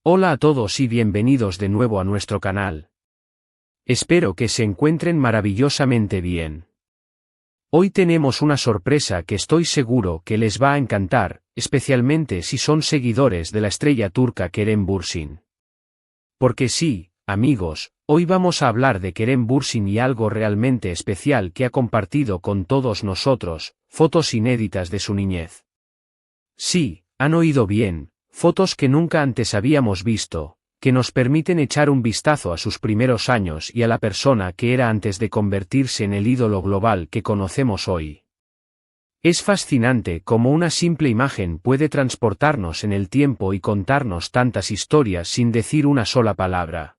Hola a todos y bienvenidos de nuevo a nuestro canal. Espero que se encuentren maravillosamente bien. Hoy tenemos una sorpresa que estoy seguro que les va a encantar, especialmente si son seguidores de la estrella turca Kerem Bürsin. Porque sí, amigos, hoy vamos a hablar de Kerem Bürsin y algo realmente especial que ha compartido con todos nosotros, fotos inéditas de su niñez. Sí, han oído bien. Fotos que nunca antes habíamos visto, que nos permiten echar un vistazo a sus primeros años y a la persona que era antes de convertirse en el ídolo global que conocemos hoy. Es fascinante cómo una simple imagen puede transportarnos en el tiempo y contarnos tantas historias sin decir una sola palabra.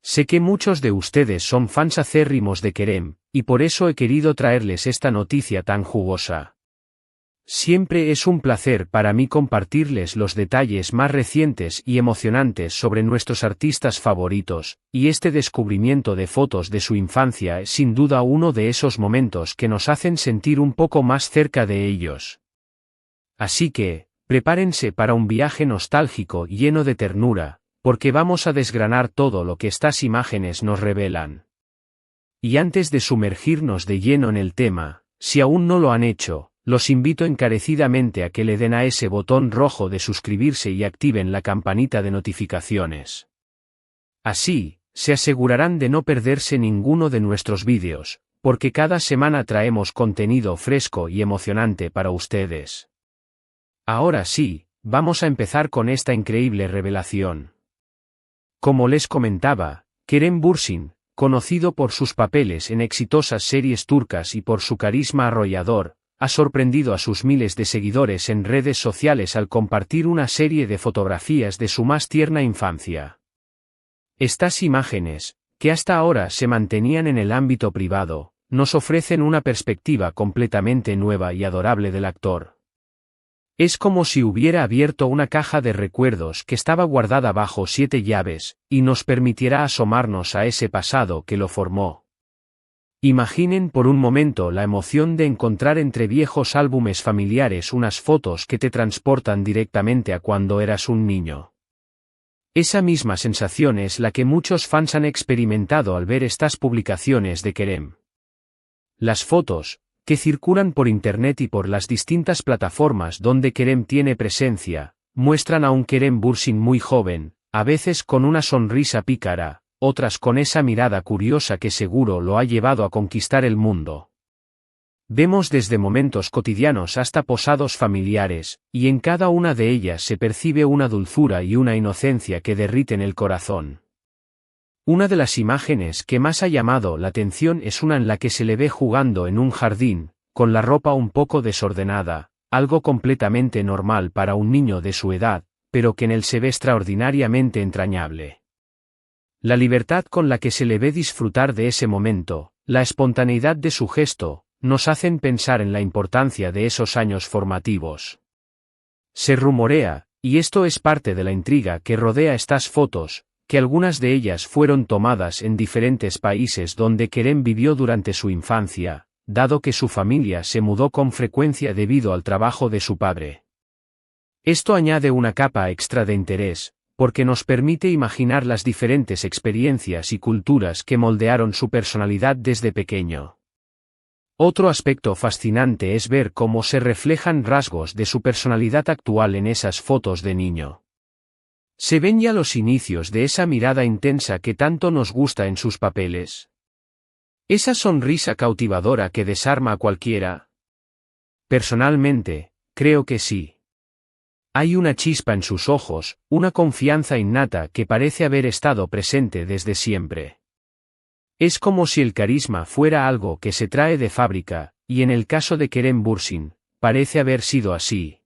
Sé que muchos de ustedes son fans acérrimos de Kerem, y por eso he querido traerles esta noticia tan jugosa. Siempre es un placer para mí compartirles los detalles más recientes y emocionantes sobre nuestros artistas favoritos, y este descubrimiento de fotos de su infancia es sin duda uno de esos momentos que nos hacen sentir un poco más cerca de ellos. Así que, prepárense para un viaje nostálgico lleno de ternura, porque vamos a desgranar todo lo que estas imágenes nos revelan. Y antes de sumergirnos de lleno en el tema, si aún no lo han hecho, los invito encarecidamente a que le den a ese botón rojo de suscribirse y activen la campanita de notificaciones. Así, se asegurarán de no perderse ninguno de nuestros vídeos, porque cada semana traemos contenido fresco y emocionante para ustedes. Ahora sí, vamos a empezar con esta increíble revelación. Como les comentaba, Kerem Bürsin, conocido por sus papeles en exitosas series turcas y por su carisma arrollador, ha sorprendido a sus miles de seguidores en redes sociales al compartir una serie de fotografías de su más tierna infancia. Estas imágenes, que hasta ahora se mantenían en el ámbito privado, nos ofrecen una perspectiva completamente nueva y adorable del actor. Es como si hubiera abierto una caja de recuerdos que estaba guardada bajo 7 llaves, y nos permitiera asomarnos a ese pasado que lo formó. Imaginen por un momento la emoción de encontrar entre viejos álbumes familiares unas fotos que te transportan directamente a cuando eras un niño. Esa misma sensación es la que muchos fans han experimentado al ver estas publicaciones de Kerem. Las fotos, que circulan por internet y por las distintas plataformas donde Kerem tiene presencia, muestran a un Kerem Bürsin muy joven, a veces con una sonrisa pícara, otras con esa mirada curiosa que seguro lo ha llevado a conquistar el mundo. Vemos desde momentos cotidianos hasta posados familiares, y en cada una de ellas se percibe una dulzura y una inocencia que derriten el corazón. Una de las imágenes que más ha llamado la atención es una en la que se le ve jugando en un jardín, con la ropa un poco desordenada, algo completamente normal para un niño de su edad, pero que en él se ve extraordinariamente entrañable. La libertad con la que se le ve disfrutar de ese momento, la espontaneidad de su gesto, nos hacen pensar en la importancia de esos años formativos. Se rumorea, y esto es parte de la intriga que rodea estas fotos, que algunas de ellas fueron tomadas en diferentes países donde Kerem vivió durante su infancia, dado que su familia se mudó con frecuencia debido al trabajo de su padre. Esto añade una capa extra de interés, porque nos permite imaginar las diferentes experiencias y culturas que moldearon su personalidad desde pequeño. Otro aspecto fascinante es ver cómo se reflejan rasgos de su personalidad actual en esas fotos de niño. Se ven ya los inicios de esa mirada intensa que tanto nos gusta en sus papeles. Esa sonrisa cautivadora que desarma a cualquiera. Personalmente, creo que sí. Hay una chispa en sus ojos, una confianza innata que parece haber estado presente desde siempre. Es como si el carisma fuera algo que se trae de fábrica, y en el caso de Kerem Bürsin, parece haber sido así.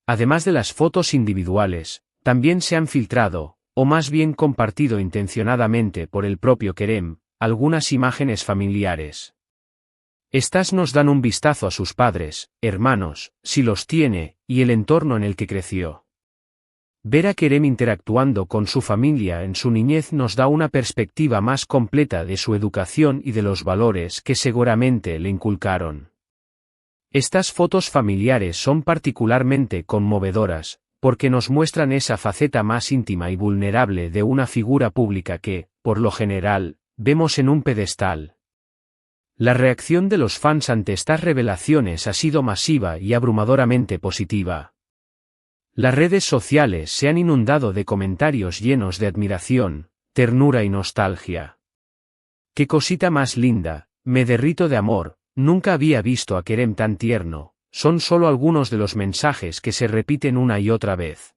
Además de las fotos individuales, también se han filtrado, o más bien compartido intencionadamente por el propio Kerem, algunas imágenes familiares. Estas nos dan un vistazo a sus padres, hermanos, si los tiene, y el entorno en el que creció. Ver a Kerem interactuando con su familia en su niñez nos da una perspectiva más completa de su educación y de los valores que seguramente le inculcaron. Estas fotos familiares son particularmente conmovedoras, porque nos muestran esa faceta más íntima y vulnerable de una figura pública que, por lo general, vemos en un pedestal. La reacción de los fans ante estas revelaciones ha sido masiva y abrumadoramente positiva. Las redes sociales se han inundado de comentarios llenos de admiración, ternura y nostalgia. ¡Qué cosita más linda! Me derrito de amor, nunca había visto a Kerem tan tierno. Son solo algunos de los mensajes que se repiten una y otra vez.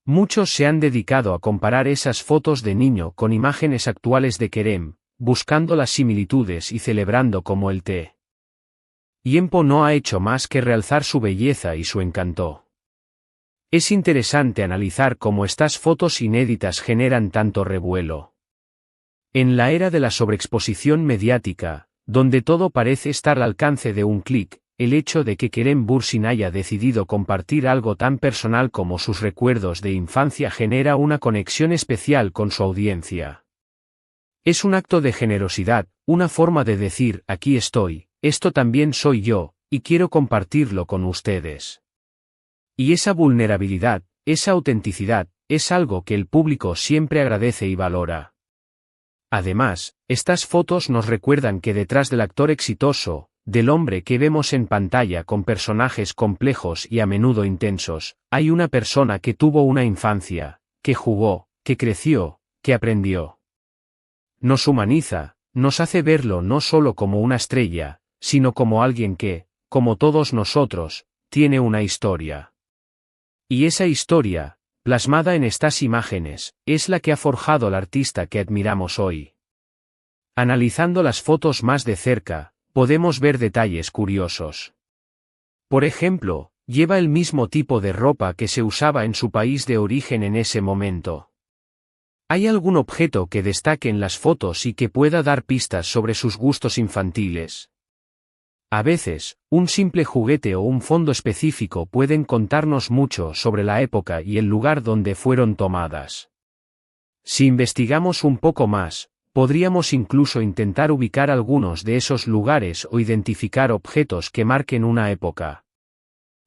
Muchos se han dedicado a comparar esas fotos de niño con imágenes actuales de Kerem, buscando las similitudes y celebrando como el tiempo no ha hecho más que realzar su belleza y su encanto. Es interesante analizar cómo estas fotos inéditas generan tanto revuelo. En la era de la sobreexposición mediática, donde todo parece estar al alcance de un clic, el hecho de que Kerem Bürsin haya decidido compartir algo tan personal como sus recuerdos de infancia genera una conexión especial con su audiencia. Es un acto de generosidad, una forma de decir, aquí estoy, esto también soy yo, y quiero compartirlo con ustedes. Y esa vulnerabilidad, esa autenticidad, es algo que el público siempre agradece y valora. Además, estas fotos nos recuerdan que detrás del actor exitoso, del hombre que vemos en pantalla con personajes complejos y a menudo intensos, hay una persona que tuvo una infancia, que jugó, que creció, que aprendió. Nos humaniza, nos hace verlo no solo como una estrella, sino como alguien que, como todos nosotros, tiene una historia. Y esa historia, plasmada en estas imágenes, es la que ha forjado al artista que admiramos hoy. Analizando las fotos más de cerca, podemos ver detalles curiosos. Por ejemplo, lleva el mismo tipo de ropa que se usaba en su país de origen en ese momento. ¿Hay algún objeto que destaque en las fotos y que pueda dar pistas sobre sus gustos infantiles? A veces, un simple juguete o un fondo específico pueden contarnos mucho sobre la época y el lugar donde fueron tomadas. Si investigamos un poco más, podríamos incluso intentar ubicar algunos de esos lugares o identificar objetos que marquen una época.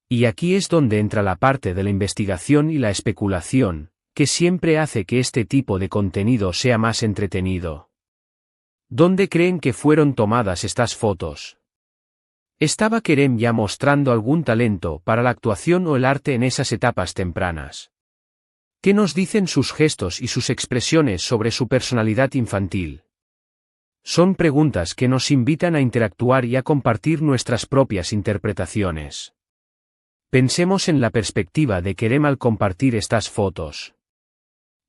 Y aquí es donde entra la parte de la investigación y la especulación, que siempre hace que este tipo de contenido sea más entretenido. ¿Dónde creen que fueron tomadas estas fotos? ¿Estaba Kerem ya mostrando algún talento para la actuación o el arte en esas etapas tempranas? ¿Qué nos dicen sus gestos y sus expresiones sobre su personalidad infantil? Son preguntas que nos invitan a interactuar y a compartir nuestras propias interpretaciones. Pensemos en la perspectiva de Kerem al compartir estas fotos.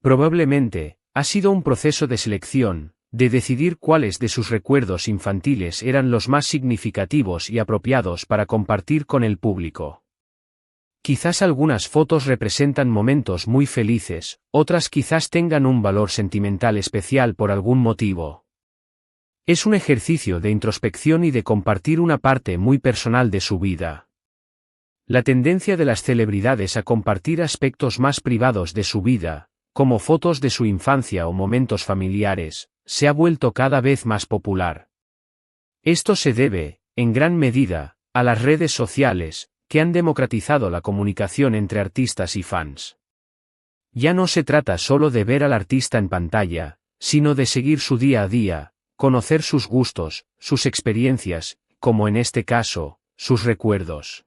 Probablemente, ha sido un proceso de selección, de decidir cuáles de sus recuerdos infantiles eran los más significativos y apropiados para compartir con el público. Quizás algunas fotos representan momentos muy felices, otras quizás tengan un valor sentimental especial por algún motivo. Es un ejercicio de introspección y de compartir una parte muy personal de su vida. La tendencia de las celebridades a compartir aspectos más privados de su vida, como fotos de su infancia o momentos familiares, se ha vuelto cada vez más popular. Esto se debe, en gran medida, a las redes sociales, que han democratizado la comunicación entre artistas y fans. Ya no se trata solo de ver al artista en pantalla, sino de seguir su día a día, conocer sus gustos, sus experiencias, como en este caso, sus recuerdos.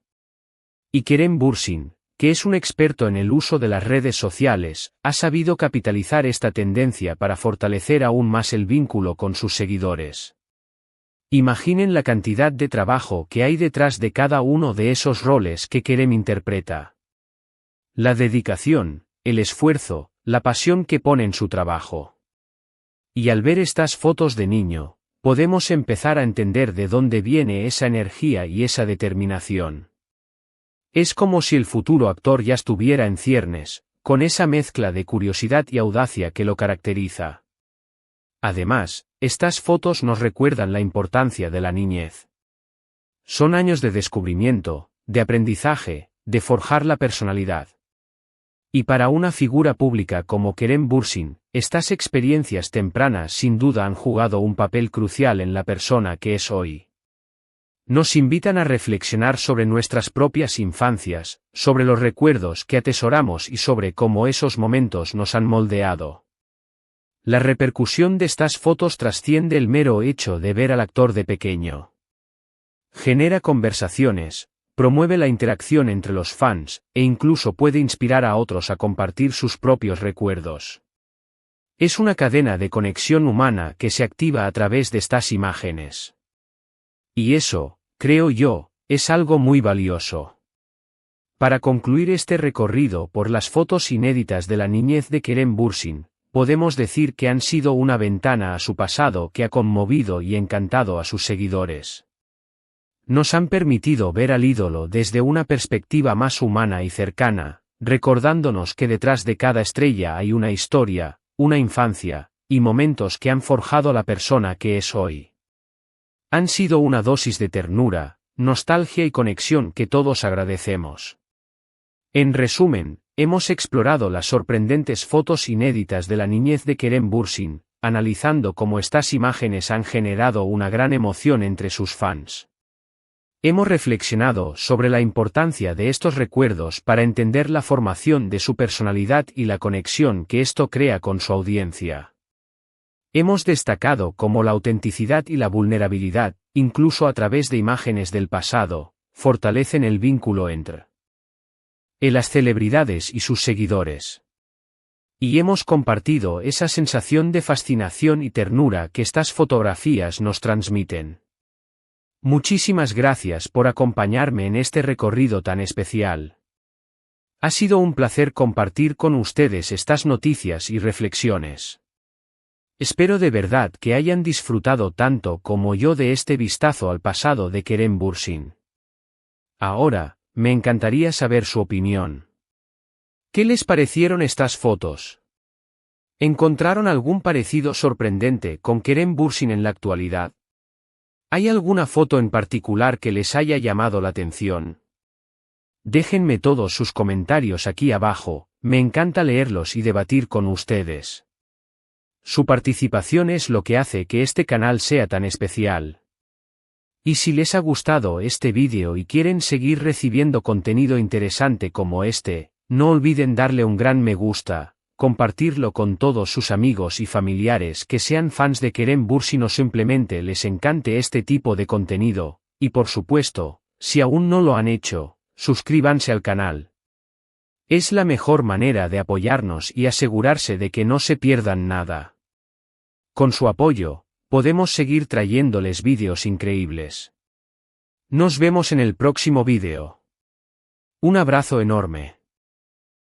Y Kerem Bürsin, que es un experto en el uso de las redes sociales, ha sabido capitalizar esta tendencia para fortalecer aún más el vínculo con sus seguidores. Imaginen la cantidad de trabajo que hay detrás de cada uno de esos roles que Kerem interpreta. La dedicación, el esfuerzo, la pasión que pone en su trabajo. Y al ver estas fotos de niño, podemos empezar a entender de dónde viene esa energía y esa determinación. Es como si el futuro actor ya estuviera en ciernes, con esa mezcla de curiosidad y audacia que lo caracteriza. Además, estas fotos nos recuerdan la importancia de la niñez. Son años de descubrimiento, de aprendizaje, de forjar la personalidad. Y para una figura pública como Kerem Bürsin, estas experiencias tempranas sin duda han jugado un papel crucial en la persona que es hoy. Nos invitan a reflexionar sobre nuestras propias infancias, sobre los recuerdos que atesoramos y sobre cómo esos momentos nos han moldeado. La repercusión de estas fotos trasciende el mero hecho de ver al actor de pequeño. Genera conversaciones, promueve la interacción entre los fans, e incluso puede inspirar a otros a compartir sus propios recuerdos. Es una cadena de conexión humana que se activa a través de estas imágenes. Y eso, creo yo, es algo muy valioso. Para concluir este recorrido por las fotos inéditas de la niñez de Kerem Bürsin, podemos decir que han sido una ventana a su pasado que ha conmovido y encantado a sus seguidores. Nos han permitido ver al ídolo desde una perspectiva más humana y cercana, recordándonos que detrás de cada estrella hay una historia, una infancia, y momentos que han forjado la persona que es hoy. Han sido una dosis de ternura, nostalgia y conexión que todos agradecemos. En resumen, hemos explorado las sorprendentes fotos inéditas de la niñez de Kerem Bürsin, analizando cómo estas imágenes han generado una gran emoción entre sus fans. Hemos reflexionado sobre la importancia de estos recuerdos para entender la formación de su personalidad y la conexión que esto crea con su audiencia. Hemos destacado cómo la autenticidad y la vulnerabilidad, incluso a través de imágenes del pasado, fortalecen el vínculo entre las celebridades y sus seguidores. Y hemos compartido esa sensación de fascinación y ternura que estas fotografías nos transmiten. Muchísimas gracias por acompañarme en este recorrido tan especial. Ha sido un placer compartir con ustedes estas noticias y reflexiones. Espero de verdad que hayan disfrutado tanto como yo de este vistazo al pasado de Kerem Bürsin. Ahora, me encantaría saber su opinión. ¿Qué les parecieron estas fotos? ¿Encontraron algún parecido sorprendente con Kerem Bürsin en la actualidad? ¿Hay alguna foto en particular que les haya llamado la atención? Déjenme todos sus comentarios aquí abajo, me encanta leerlos y debatir con ustedes. Su participación es lo que hace que este canal sea tan especial. Y si les ha gustado este vídeo y quieren seguir recibiendo contenido interesante como este, no olviden darle un gran me gusta, compartirlo con todos sus amigos y familiares que sean fans de Kerem Bürsin o simplemente les encante este tipo de contenido, y por supuesto, si aún no lo han hecho, suscríbanse al canal. Es la mejor manera de apoyarnos y asegurarse de que no se pierdan nada. Con su apoyo, podemos seguir trayéndoles vídeos increíbles. Nos vemos en el próximo vídeo. Un abrazo enorme.